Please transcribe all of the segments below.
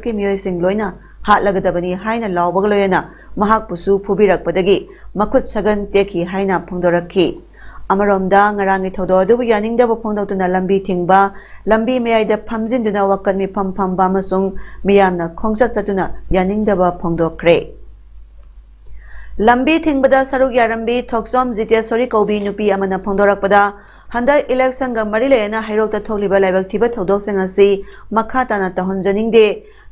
की मियोइसिंग लोइना हाटलगदबनी हाइना लावबगलोयना महाकपुसु फुबिरकपदगी मखुत सगन तेखी हाइना फोंदोरखी अमरोमदा ngarangni thododubu yaningdaba phongdokna lambi thingba lambi meyaida phamjinduna wakkan mi phamba amasung miyamna khongsat satuna yaningdaba phongdokre lambi thingbada saruk yarambi thoksom jitesori kobi nupi amana phongdorakpada handa election ga marilena hairokta thokliba laibak thiba thodosing asi makhatana tahonjaningde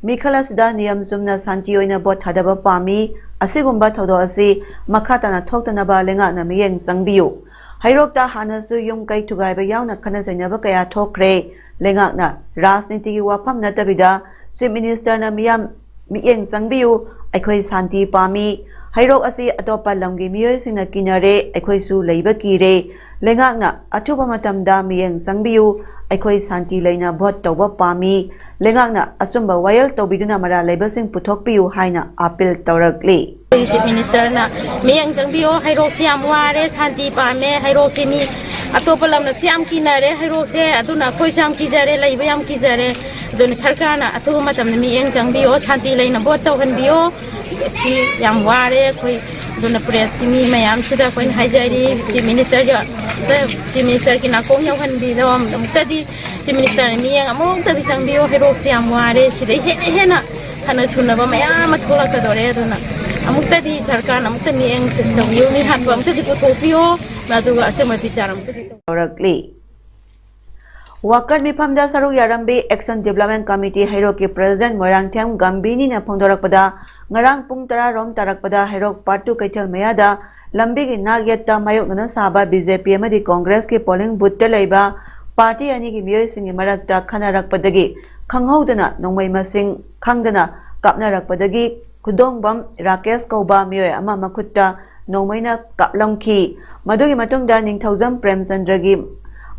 mikhalasida niyam sumna santi oina bot thadaba pami asigumba thodo asi makhatana thoktanaba lenga na miyeng sangbiu Hairokta hanasu yung kay tugayba yauna kanasaynaba kaya thokre lengakna rajnitigi wafam natabida Chief Minister na miyeng sangbiu aikhoi santi pami hairok asi atopa lamgi miyoy singna kinare aikhoi su leiba kire lengakna athuba matamda miyeng sangbiu aikhoi santi leina bhot tawba pami lengakna asumba wayal tawbiduna mara leiba sing puthokpiu haina appeal tawrakli Chief Minister na miyang sangbiyo hairok siyam ware santi pame hairok sini atopa lamna siyam kinare hairok se aduna khoi siyam kijare leiba yam kijare aduna sarkar na atopa matamna miyang sangbiyo santi leina bot tawhanbiyo si yam ware khoi aduna press kimi mayam sida khoi haijari Chief Minister ja Chief Minister ki na kong yawhanbido mutadi Chief Minister miyang amutadi sangbiyo hairok siyam ware sida hena kana sunaba mayam atholakadore aduna Amukta di sarkar amukta ni eng sangbiyo ni hatwa amukta di puthokpiyo maduga asema bicara amukta di tawrakli Wakan mifamda saruk yarambi Action Development Committee hairok ki President Moirangthem Gambini na phongdorakpada ngarang pung 10 rom tarakpada hairok part 2 kaithal mayada lambi gi nagyatta mayokna saba BJP amadi Congress ki polling booth ta leiba party ani gi miyoy singi marakta khanarakpadagi khanghaudana nongmai masing khangdana kapnarakpadagi Kudongbam Rakesh Kauba miyoy ama makutta nomaina kaplamki madugi matungda ningthaujam Premchandragi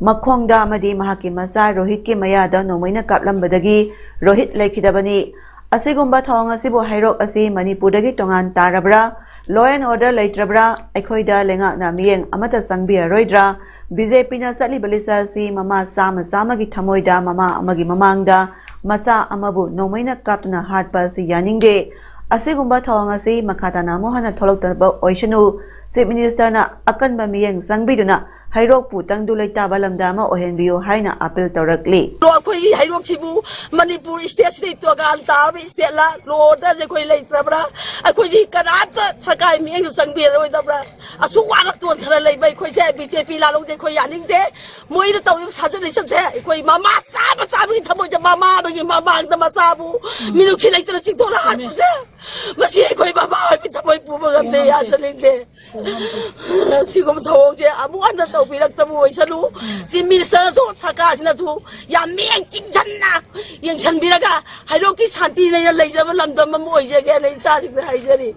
makhongda amadi mahaki masa Rohit ki mayada nomaina kaplambadagi Rohit laikidabani asigumba thawang asibu hairok asi Manipurdagi tongan tarabra law and order laitrabra aikhoida lenga na miyeng amata sangbia roidra BJP na sali balisa si mama sama gi thamoida mama amagi mamangda masa amabu nomaina kaptuna hatpa si yaningde Asigumba thawang asi makhatana mohana tholoktaba oishanu Chief Minister na akanba miyeng sangbiduna hairok pu tangdu leitaba lamda ma ohenbiyo haina appeal tawrakli lo khoi hairok chibu Manipur state state to ga altabi state la lo da je khoi leitrabra akhoi ji kanata sakai miyeng sangbi roi dabra asu warak ton thara leibai khoi se BJP la long je khoi yaning de moi da tawri sajani se khoi mama cha bi thamoi ja mama bi mama ang da ma sabu minu chi leitra chi to la hat se masi khoi mama bi thamoi pu ba gam de ya saling de sigum thawong je amu an da birak tabu oisanu Chief Minister so sarkar sina chu ya miyeng chingchanna yeng chan biraga hairok ki santi nei leijaba lamdam ma oije ge nei sa ri haijari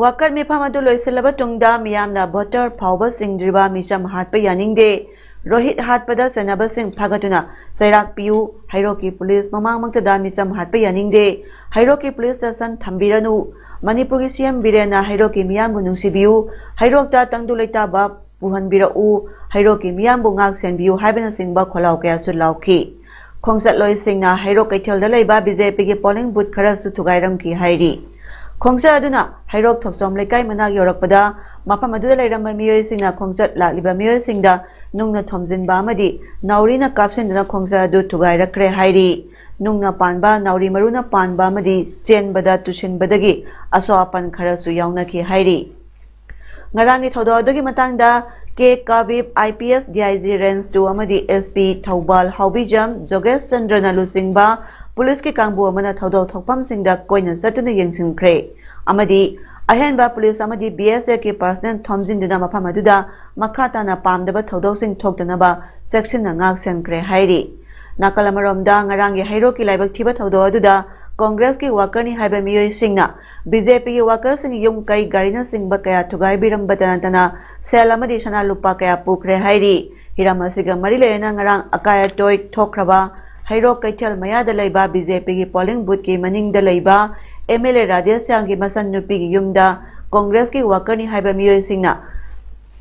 Wakar mifamadu loisilaba tungda miyamna voter phawba singdriba misam hatpa yaningde Rohit hatpada senaba sing phagatuna sairak piu hairoki police mamangmangta da misam hatpa yaningde hairoki police station thambiranu Manipur ki CM Birena hairoki miyambu nungsibiu hairokta tangdu leitaba puhanbirau hairoki miyambu ngak senbiu haibana singba kholau kaya su lauki khongsat loi singna hairok kaithal da leiba BJP ki polling booth khara su thugairam ki hairi khongsat aduna hairok thoksom lekai manak yorakpada mafam adu leiramba miyoy singna khongsat lakliba miyoy singda nungna thomjinba amadi naurina kapsenduna khongsat adu thugairakre hairi nungna panba nauri maruna panba amadi chenbada tushinbadagi asoapan kharasu yaunaki hairi ngarangi thododogi matangda K Kabib IPS DIG Range 2 amadi SP Thaubal Haubijam Jogesh Chandra Nalusingba police ki kangbu amana thodo thokpam singda koina satuna yengsinkhre amadi ahenba police amadi BSF ki personnel thomjinduna mafam aduda makhata na pamdaba thodo sing thoktanaba section na ngak senkre hairi Nakalamaromda ngarangi hairoki laibak thiba thodo aduda Congress ki worker ni haiba miyoy singna BJP ki worker sing yung kai garina singba kaya thugai biram batana sel amadi sana lupa kaya pukre hairi hiramasiga marilena ngarang akaya toy thokraba hairok kaithal mayada leiba BJP ki polling booth ki maningda leiba MLA Radhesang ki masan nupi ki yumda Congress ki worker ni haiba miyoy singna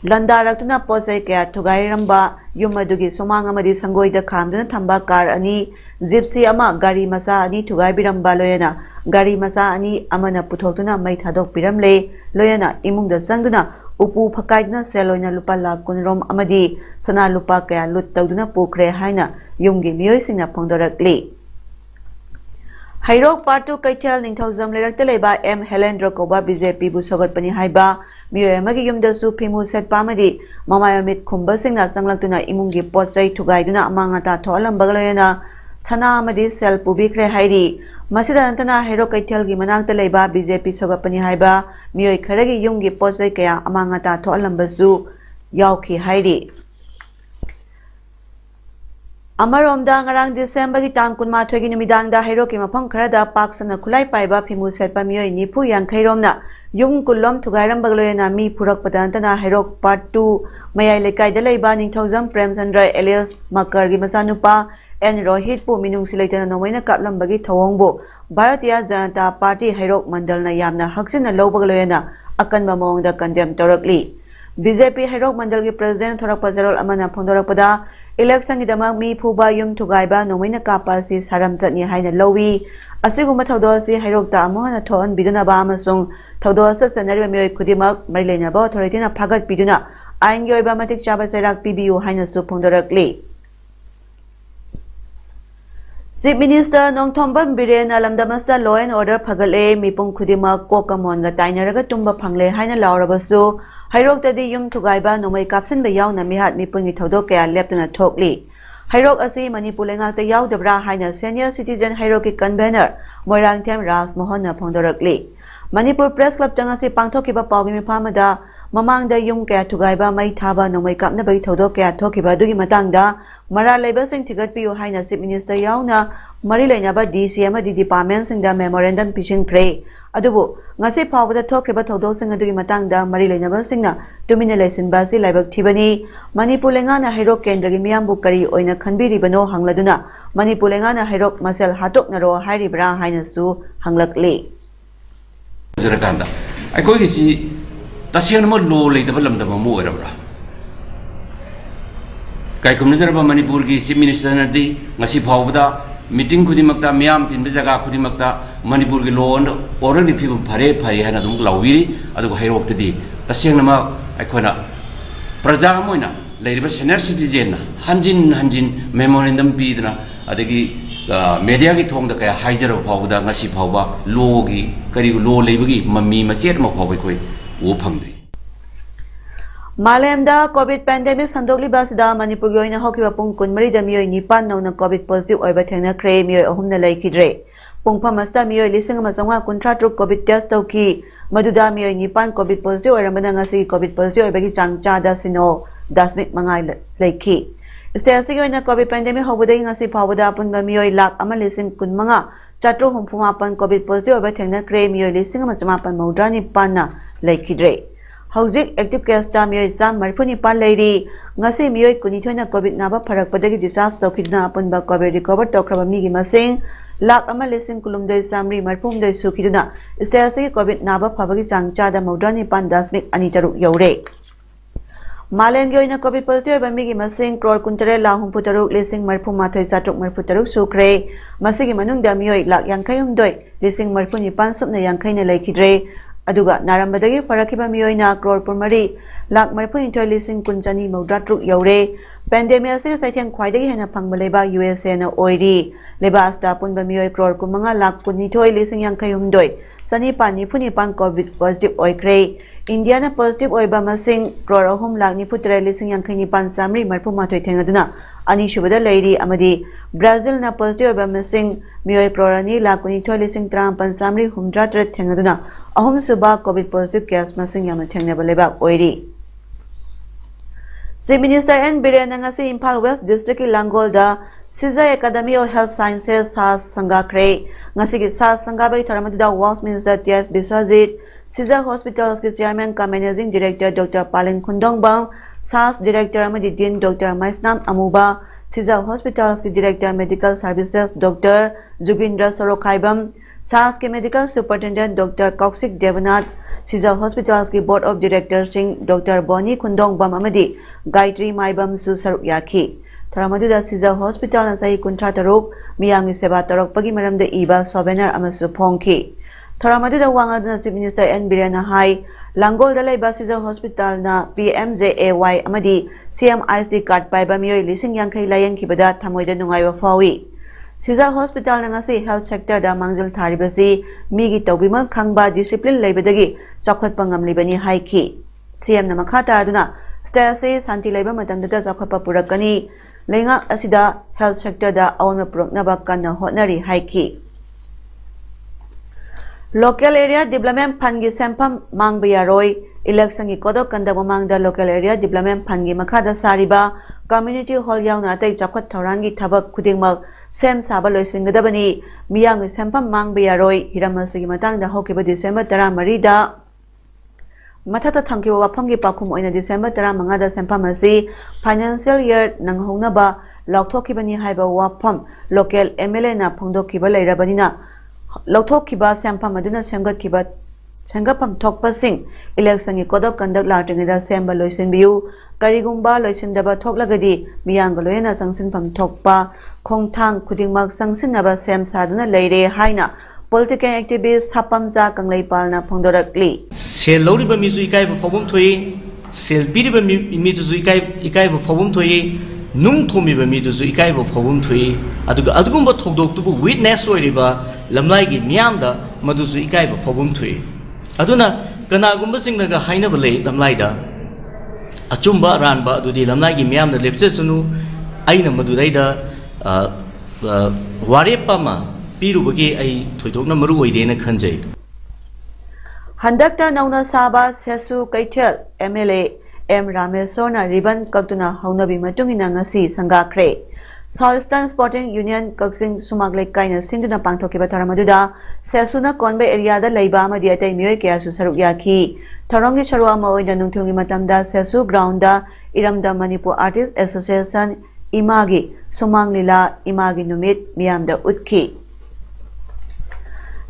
Landaratuna posay kaya thugai ramba yumadugi sumang amadi sangoida khamduna thamba kar ani Gypsy अमा गाड़ी मचा अनि थुगाइबिरमबा लोयना गाड़ी मचा अनि अमना पुथोक्तुना मै थादोकपिरमले लोयना इमुंगदा चंगदुना उpu फकाइदना सेलोइना लुपा लाख कुनरोम अमदी सना लुपा कया लुट तौदुना पुखरे हाइना युमगी मियोइसिंगना फोंदोरकली हाइरोक पार्टू कैथल निंथौजम लेरक्ते लेबा एम हेलेंद्र कोबा बीजेपी बु सगतपनि हाइबा मियोय अमगी युमदसु फिमु सेटपा अमदी ममायमित खुंबसिंगना चंगलक्तुना इमुंगी पोचै थुगाइदुना अमांगाता थोलंबगलोयना छना अमदी सेल पुबिख्रे हाइरी मसिदा नंतना हाइरोक कैथल गी मनांगते लेबा बीजेपी सगतपनि हाइबा मियोय खरगी युमगी पोचै कया अमांगाता थोलंबसु यावखि हाइरी अमरोमदा ngarang December gi tang kunma thogi numidang da hairo ki mafam khara da paksana khulai paiba phimu setpa miyoi nipu yankhai romna yung kulom thugairam bagloyena mi phurak padantana hairo part 2 mayai lekai da leiba ningthaujam premchandra elias makar gi masanupa en rohit pu minung silaitana nomaina kaplam bagi thawongbo bharatiya janata party hairo mandal na yamna haksina lobagloyena akanba mawngda condemn torakli BJP hairo mandal gi president thorak pajarol amana phondorak pada election gidama mi phuba yum thugaiba nomaina kapa si saram jatni haina lowi asiguma thodo si hairokta amohana thon biduna ba amasung thodo sa sanari mioi khudimak marilena ba authority na phagat biduna ain gi oiba matik chaba serak PBU haina su phondorakli Chief Minister Nongthombam Biren alamdamasta law and order phagale mipung khudimak kokamon ga tainaraga tumba phangle haina laurabasu हाइरोक तदी युम थुगाइबा नोमै कापसन बे यावना मिहात मिपुंगी थौदो कया लेप्तना थोकली हाइरोक असि मणिपुर लेंगाकता यावदब्रा हाइना सीनियर सिटीजन हाइरोक की कन्वेनर मोइरांगथेम राज मोहन फोंदोरकली मणिपुर प्रेस क्लब तंगासि पांगथोकिबा पावगी मिफामदा ममांगदा युम कया थुगाइबा मै थाबा नोमै कापनबगी थौदो कया थोकिबा दुगी मतंगदा मरा लेबसिंग थिगतपियो हाइना चीफ मिनिस्टर यावना मरि लेनाबा डीसी अमदि डिपार्टमेंट सिंगदा मेमोरेंडम पिसिंगख्रे अदुबो ngase phawda thokriba thodosing adugi matangda mari leinaba singna tumina leisinba si laibak thibani manipur lengana hairok kendra gi miyambu kari oina khanbiri bano hangladuna manipur lengana hairok masel hatok naro hairibra haina su hanglakli jarakanda aikoi gi si tasien mo lo leidaba lamda mo orabra kai kumna jaraba manipur gi chief minister na di ngasi phawda meeting खुदिमक्ता मियाम तीन जगह खुदिमक्ता मणिपुर की law and order की film फरे फरे है ना तुम लाउवी अदुग हाइरोक्तदी तसेंगनमा अखोना प्रजा मोइना लेरिबा सीनियर सिटीजन हंजिन हंजिन मेमोरेंडम पीदना अदगी मीडिया की थोंग द कया हाइजर फावदा ngasi फावबा लॉ की करी लॉ लेबगी मम्मी मसेट म फावबै कोई वो फंगदे मालेमदा कोविड पैंडेमिक संदोगली बासदा मणिपुर की ओइना होकिबा पुंग कुनमरी दा मियोय निपान नौना कोविड पॉजिटिव ओइबा थेंगनाख्रे मियोय अहुमना लैखिद्रे पुंगफम असता मियोय लिसिंग मसंगा कुंट्राट्रुक कोविड टेस्ट तौकी मदुदा मियोय निपान कोविड पॉजिटिव ओइरमना ngasi कोविड पॉजिटिव ओइबगी चांगचादा सिनो दशमिक मंगाई लैखि स्टेसिग ओइना कोविड पैंडेमिक होबदगी ngasi फावदा पुनबा मियोय लाख अमा लिसिंग कुनमंगा चाट्रो हुमफुमापन कोविड पॉजिटिव ओइबा थेंगनाख्रे मियोय लिसिंग मचमापन मौद्रानि पाना लैखिद्रे हौजिक एक्टिव केस ता मियोय चाम मरफुनि पाल लेरी ngasi मियोय कुनिथोइना कोविड नाबा फरकपदगी डिस्चार्ज तौखिदना अपनबा कोविड रिकवर तौखरबा मिगी मसिंग लाख अमा लिसिंग कुलुमदय सामरी मरफुमदय सुखिदुना स्टेसी कोविड नाबा फबगी चांगचादा मौद्रानि पान दशमिक अनि तरुक यौरे मालेंगी ओइना कोविड पॉजिटिव ओइबा मिगी मसिंग क्रोर कुंतरे लाख हुंफु तरुक लिसिंग मरफु माथोय चाट्रुक मरफु तरुक सुख्रे मसिगी मनुंगदा मियोय लाख यांखै हुमदय लिसिंग मरफुनि पान सुपना यांखैना लैखिद्रे अदुगा नारंबदगी फरकिबा मियोयना क्रोर पुरमरी लाख मरफुनिथोय लिसिंग कुंचनी मौद्राट्रुक यौरे पेंडेमिक असिग साइथेंग ख्वाइदगी हेना फंगबा लेबा USA ना ओइरी लेबा अस्ता पुनबा मियोय क्रोर कुमंगा लाख कुनिथोय लिसिंग यांखै हुमदय सनी पानी फुनि पान कोविड पॉजिटिव ओइख्रे इंडिया ना पॉजिटिव ओइबा मसिंग क्रोर अहुम लाख निफुतरे लिसिंग यांखैनि पान सामरी मरफु माथोय थेंगदुना अनि सुबदा लैरी अमदी ब्राजिल ना पॉजिटिव ओइबा मसिंग मियोय क्रोर अनि लाख कुनिथोय लिसिंग 53 सामरी हुमद्रा तरे थेंगदुना अहम सुबा कोविड पॉजिटिव केस मसिंग याम थेंगनेबा लेबा ओइरी chief minister N Biren ngasi Imphal west district की लांगोलदा Shija academy of health sciences सा संगाख्रे ngasi की सा संगाबै थरमदुदा वास minister TS Biswajit Shija hospitals के चेयरमैन का managing director doctor Palin Khundongbam सास डायरेक्टर अमदी dean doctor Maisnam Amuba Shija hospitals के director medical services doctor Jugindra Sorokhaibam सास के medical superintendent doctor Kaushik Debnath Shija hospitals की board of director Singh doctor Boni Khundongbam अमदी गायत्री माइबम सु सरुक याखी थरमदुदा सिजा हॉस्पिटल सही कुंट्रा तरुक miyamgi seba torokpagi maramda iba souvenir amasu phongki thoram aduda wangaduna Chief Minister N Birena hai Langol da laiba Civil Hospital na PMJAY amadi CMIC card paiba miyoi lising yangkai layan kibada thamoida nungaiba fawi Civil Hospital na ngasi health sector da mangjil tharibasi migi tawbima khangba discipline laibadagi chakhotpa ngamlibani haiki CM na makha taraduna state se santi laiba matamda chakhotpa purakani leingak asida health sector da awna puroknaba kanna hotnari haiki Local Area Development Fund gi sempam mangba yaroi election gi kodok kanda mamangda Local Area Development Fund gi makhada sariba community hall yauna atai chakhot thaurangi thabak khudingmak sem saba loisingadabani miyang gi sempam mangba yaroi hiramasi gi matangda hokiba December 13 da mathata thangkiba wafam gi pakhum oina December 15 da sempam asi financial year nanghounaba laukthokibani haiba wafam local MLA na phongdokkiba leirabanina Lauthokkiba sempam aduna semgatkiba sengapam thokpasing election gi kodok conduct lartingida semba loisinbiu karigumba loisindaba thoklagadi miyang loyena sangsinpam thokpa khongthang khudingmak sangsinnaba sem saduna leire haina political activist hapamja kangleipalna phongdorakli sel loriba mizu ikai ba phobum thoi sel biriba mizu ikai ba phobum thoi nung thomi ba mizu ikai ba phobum thoi adugumba thodok tubu witness oiriba lamlai gi miyamda maduzu ikai ba phobum thui aduna kanagumba singnaga haina bale lamlai da achumba ranba adudi lamlai gi miyamda lepchesunu aina madudai da warepama pirubagi ai thoidokna maru oidena khanjai handakta nauna saba sesu kaithel MLA M Ramesona ribbon kaktuna haunabi matungina ngasi sangakre Southeastern Sporting Union Kaksing Sumaglek Kaina Sinduna Pangthokiba Taramaduda Sesuna Konbe area da Laiba Amadi Atai Miyoi Kayasu Saruk Yaki Tarongi Charwa Maoida Nungthilgi Matamda Sesu Ground da Iramda Manipur Artists Association Imagi Sumang Lila Imagi Numit Miyamda Utki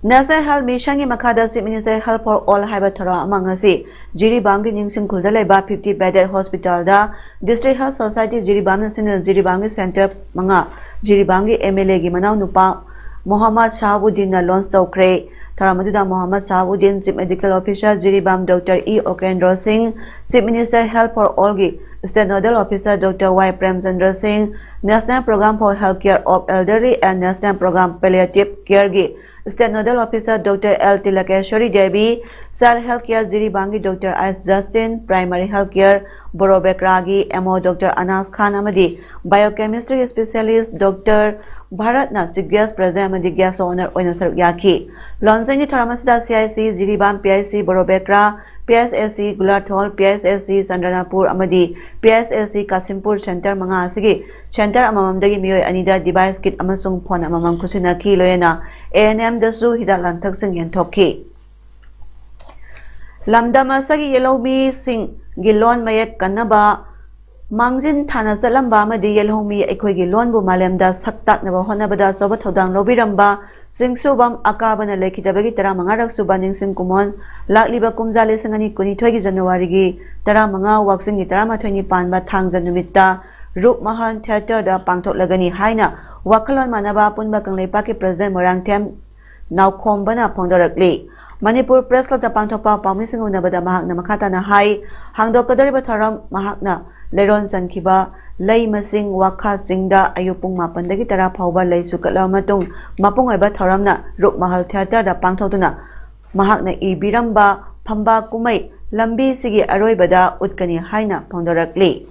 National Health Mission gi makhada Chief Minister Health for All haiba thara amangasi Jiribam gi ningsing khulda laiba 50 bedded hospital da District Health Society Jiribam na sin Jiribam gi center manga Jiribam gi MLA gi manau nupa Muhammad Shahabuddin na launch tawkre tharamadida Muhammad Shahabuddin Chief Medical Officer Jiribam Dr. E Okendra Singh Chief Minister Health for All gi State Nodal Officer Dr. Y Premchandra Singh National Program for Healthcare of Elderly and National Program Palliative Care gi State Nodal Officer Dr. L. Tilakeshwari Devi, Cell Healthcare Jiribangi Dr. S. Justin, Primary Healthcare Borobek Ragi, MO Dr. Anas Khan Amadi, Biochemistry Specialist Dr. Bharatna, Chief Guest President Amadi Guest Owner Oinasar Yaki, Lonsangi Tharamasda CIC, Jiribam PIC Borobekra, PSSC Gulathol, PSSC Sandranapur Amadi, PSSC Kasimpur Center Manga Asigi, Center Amamamdagi Miyoi Anida Device Kit Amasung Pon Amamam Kusinaki Loyena, ANM Dasu Hida Lantak Sing Yantoki. Lamdamasagi Yelomi Sing Gilon Mayek Kanaba Mangjin Thana Salamba Madi Yelomi Equigi Lonbu Malemda Saktak Nava Honabada Sobat Hodang Lobiramba Singsobam Akabana Lekitabagi Tara Mangarak Subaning Singkumon Lakliba Kumzale Sangani Kuni 20 January gi Tara Manga Waxing Tarama 20 Panba Thangja Numita Rup Mahan Theater da Pangtok Lagani Haina Wakalon Manaba Punba Kanglepaki President Morang Tem Now Kombana Pondorakli Manipur Press Club da Pangtokpa Pamising Unabada Mahak na Makata na Hai Hangdokadariba Taram Mahak na Leron Sankiba Lay Masing Waka Singda Ayupung Mapandagi Tara Pauba Lay Sukatla Matung Mapung Eba Taramna Rup Mahal Theater da Pangtotuna Mahak na Ibiramba Pamba Kumay Lambi Sigi Aroibada Utkani Haina Pondorakli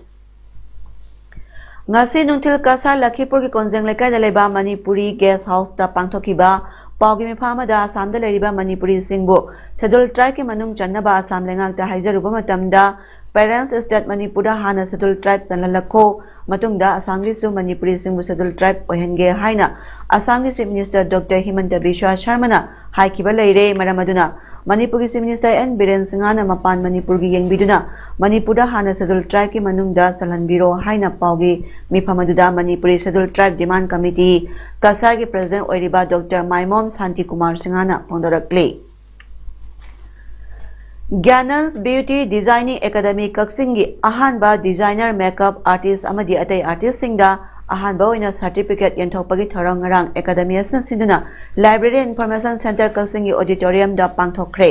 Ngasi Nungtil Kasa Lakipur ki Konjeng Lekay da Leba Manipuri Guest House da Pangtokiba Paugi Mipama da Assam da Leriba Manipuri Singbo Schedule Tribe ki Manung Channaba Assam Lengak da Haijaruba Matamda Parents State Manipura Hana Schedule Tribe Sanlalako Matungda Assam Su Manipuri Singbo Schedule Tribe Ohenge Haina Assam Chief Minister Dr. Himanta Biswa Sharmana Haikiba Leire Maramaduna Manipur Chief Minister N. Biren Singhana Mapan Manipur gi Yengbiduna Manipura Hana Schedule Tribe ki Manungda Salanbiro Haina Paugi Mipamaduda Manipuri Schedule Tribe Demand Committee Kasagi President Oiriba Dr. Maimom Santi Kumar Singhana Pondorakli Gyanans Beauty Designing Academy Kaksingi Ahanba Designer Makeup Artist Amadi Atai Artist Singda ahanba oina certificate yenthokpagi thorong ngarang academy asna sinduna library information center kalsingi auditorium da pangthokre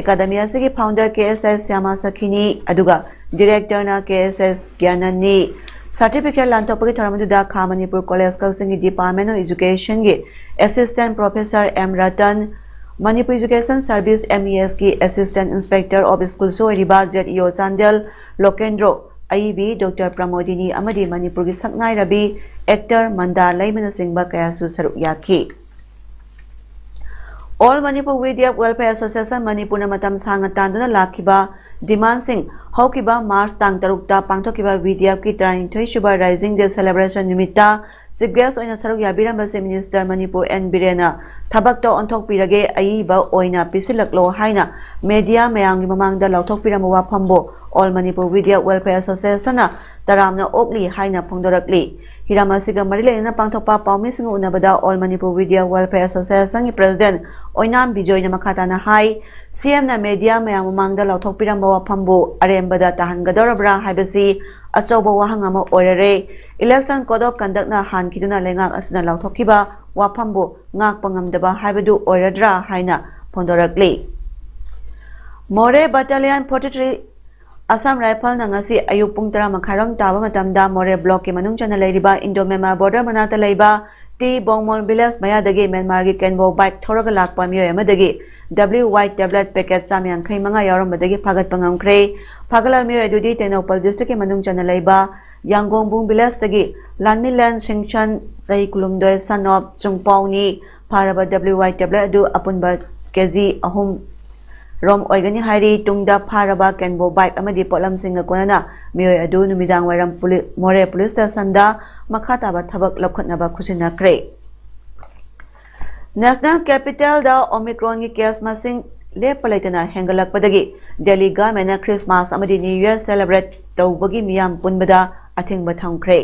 academy asigi founder KSS Syama Sakhini aduga director na KSS Gyanani certificate lanthokpagi thorong da Kha Manipur college kalsingi department of education gi assistant professor M Ratan Manipur Education Service MES की Assistant Inspector of School सोरिबा ZEO Sandel Lokendro IB Dr. Pramodini amadi Manipur की saknai rabi actor Manda Laimana Singba kayasu saruk yaki All Manipur Media Welfare Association Manipur na matam sanga tanduna lakhiba demand sing haukiba March tang tarukta pangthokiba video ki 32 suba Rising Day celebration nimita Siggas oina saruk yabiram base Minister Manipur N Birena thabak to onthok pirage aiba oina pisilaklo haina media mayanggi mamangda lauthok pirama wafambo All Manipur Media Welfare Association na taramna okli haina phongdorakli hirama siga marilena pangthokpa pawmi singu unabada All Manipur Media Welfare Association ki president oinam bijoy na makata na hai CM na media mayang mamangda lauthok pirama wafambo arembada tahangadorabra haibasi asoba wahang ama oirare election code of conduct na han kiduna lengak asna lauthokiba wafambu ngak pangamdaba haibadu oiradra haina phondorakli More Battalion 43 Assam Rifle na ngasi ayuk pung 10 makharam taba matamda More block ke manung chana leiriba Indo-Myanmar border manata leiba T Bongmol Village mayadagi Myanmar gi Kenbo bike thoraga lakpa myoy amadagi W white tablet packet samyang khai manga yaromadagi phagat pangamkhre phagala myoy adudi Tenopal district ke manung chana leiba Yangongbung Village tagi Lanmilan Singchan Sahi Kulumdoi son of Chungpawni Paraba W white tablet adu apunba kg ahum Rom oigani hairi tungda Paraba Kenbo bike amadi potlam singa konana myoy adu numidang wairam More police station da makhata ba thabak lokhatnaba khusinakre National Capital da Omicron ki case masing lepalaitana hengalakpadagi Delhi government na Christmas amadi New Year celebrate tawbagi miyam punbada athingba thamkre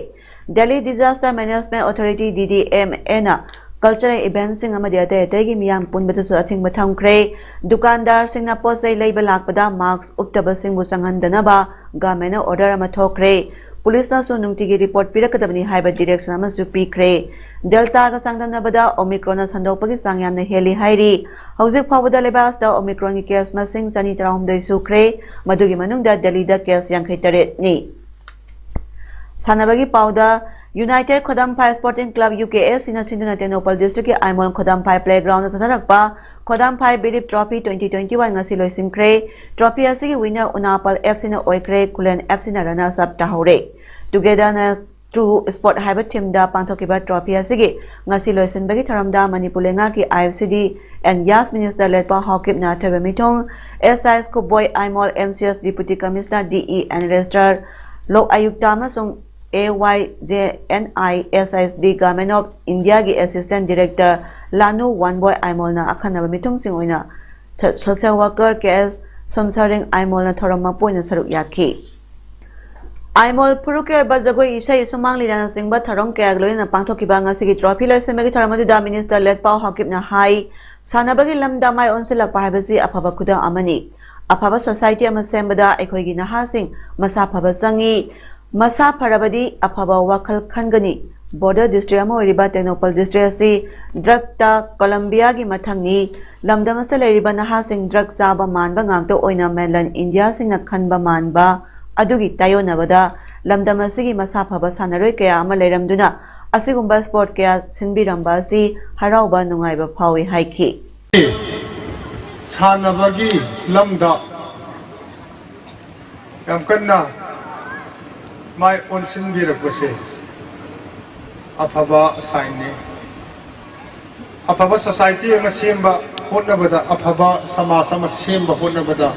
Delhi Disaster Management Authority DDMA na cultural events sing amadi ate gi miyam punbada su athingba thamkre dukandar singna posai leiba lakpada marks uptaba singbu sanghandana ba government na order ama thokre police na su nungtigi report pirakadabani haiba direction ama su pikre Delta ka sangdamnabada Omicron na sandokpagi sangyamna heli hairi hauzik phawada lebas da Omicron ki case masing sani tarahumdai sukre madugi manungda Delhi da case 53 ni Sanabagi pauda United Khodam Phai Sporting Club UKS sina sinduna Tenopal district ki Aimol Khodam Phai playground na sanarakpa Khodam Phai Bilip Trophy 2021 ngasi loisimkre trophy asigi winner Unapal FC na oikre Kulen FC na runners up tahore togetherness True Sport Hybrid Team da pangthokiba trophy asigi ngasi loisinbagi tharamda Manipur lenga ki IFCD and Yas Minister Letpa Hawkip na Thebemitong SI Scoop Boy Aimol MCS Deputy Commissioner DE and Registrar Lok Ayukta amasung AYJNI SISD Government of India ki Assistant Director Lanu One Boy Aimol na akhanaba mitong sing oina social worker KS Somsaring Aimol na thorama poina saruk yaki Aimol Puruke Bazagoi Isai Sumang Lina Singba Tharong Kagloin na pangthokiba ngasigi trophy laisemagi tharamadu da Minister Letpa Hawkip na hai sanabagi lamda mai onsilak pahabasi afaba kuda amani afaba society ama sembada ekhoigi nahasing masa phaba sangi masa pharabadi afaba wakhal khangani border district ama oriba Tenopal district asi drug ta Colombia gi mathangni lamdamasa leiriba nahasing drug saba manba ngangto oina mainland India singna khanba manba adugi tayonabada lamdamasigi masa phaba sanaroi kaya ama leiramduna asigumba sport kaya sinbiramba si harauba nungaiba phawi haiki sanabagi lamda yamkanna mai on sinbirakbase afaba saine afaba society ama semba honnabada afaba samaj ama semba honnabada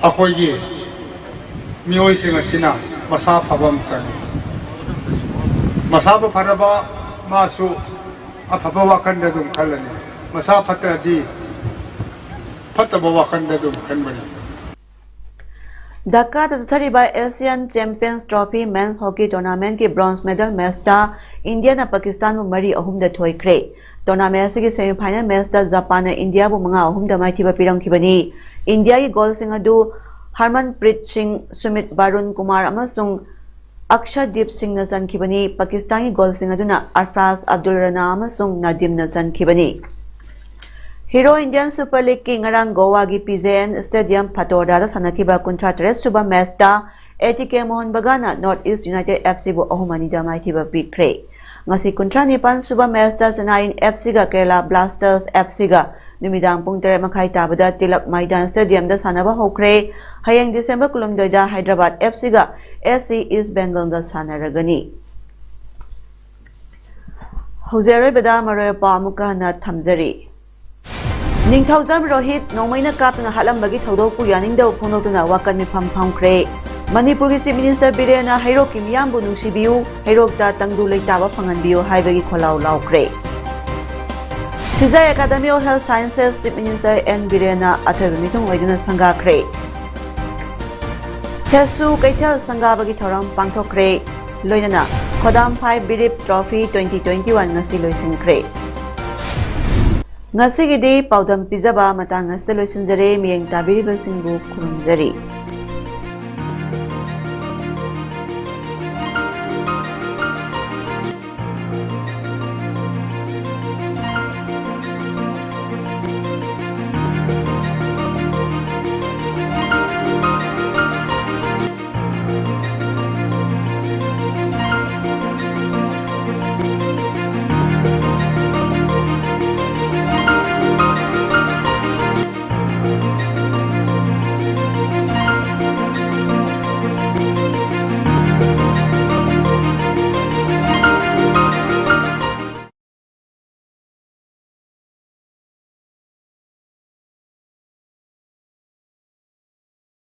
akhoi miyoi singa sina masa phabam chani masa pharaba masu afaba wakhanda dum khalani masa phatradi phataba wakhanda dum khanbani Dhaka Sariba Asian Champions Trophy Men's Hockey Tournament ki bronze medal match ta India na Pakistan bu mari ahum da thoikre tournament asigi semi final match ta Japan na India bu manga ahum da mai thiba pirangkibani India ki goal sing adu Harmanpreet Singh Sumit Barun Kumar amasung Akshadip Singh na chankibani, Pakistani goal sing aduna Arfraz Abdul Rana amasung Nadim na chankibani. Hero Indian Super League ki ngarang Goa gi PJN Stadium Patoda da sanakiba kuntra suba match da ATK Mohon Bagana North East United FC bu ahumani da maitiba pikre. Ngasi kuntra nipan suba match da sanayin FC ga Kerala Blasters FC ga numidang pung 3:30 tabada Tilak Maidan Stadium da sanaba hokre. Hayang December 12 da Hyderabad FC ga FC East Bengal ga sanaragani. Huzere bada maroy pa muka na thamjari. Ningthaujam Rohit Nomaina Kapna Halambagi Thodoku Yaningda Phonotuna Wakan Mifam Phamkre. Manipur Chief Minister Birena Hairok Miyambu Nungsibiu Hairok da Tangdu Leitaba Phanganbiu Haibagi Kholau Laukre. Sizai Academy of Health Sciences Chief Minister N Birena Athabi Mitung Waiduna Sangakre. Sesu Kaitel Sangabagi Thoram Pangthokre. Loinana Khodam 5 Birip Trophy 2021 ngasi loisinkre. Ngasi gidi paudam pijaba matang ngasi loisinjare miyeng tabiri basingbu kurumjari.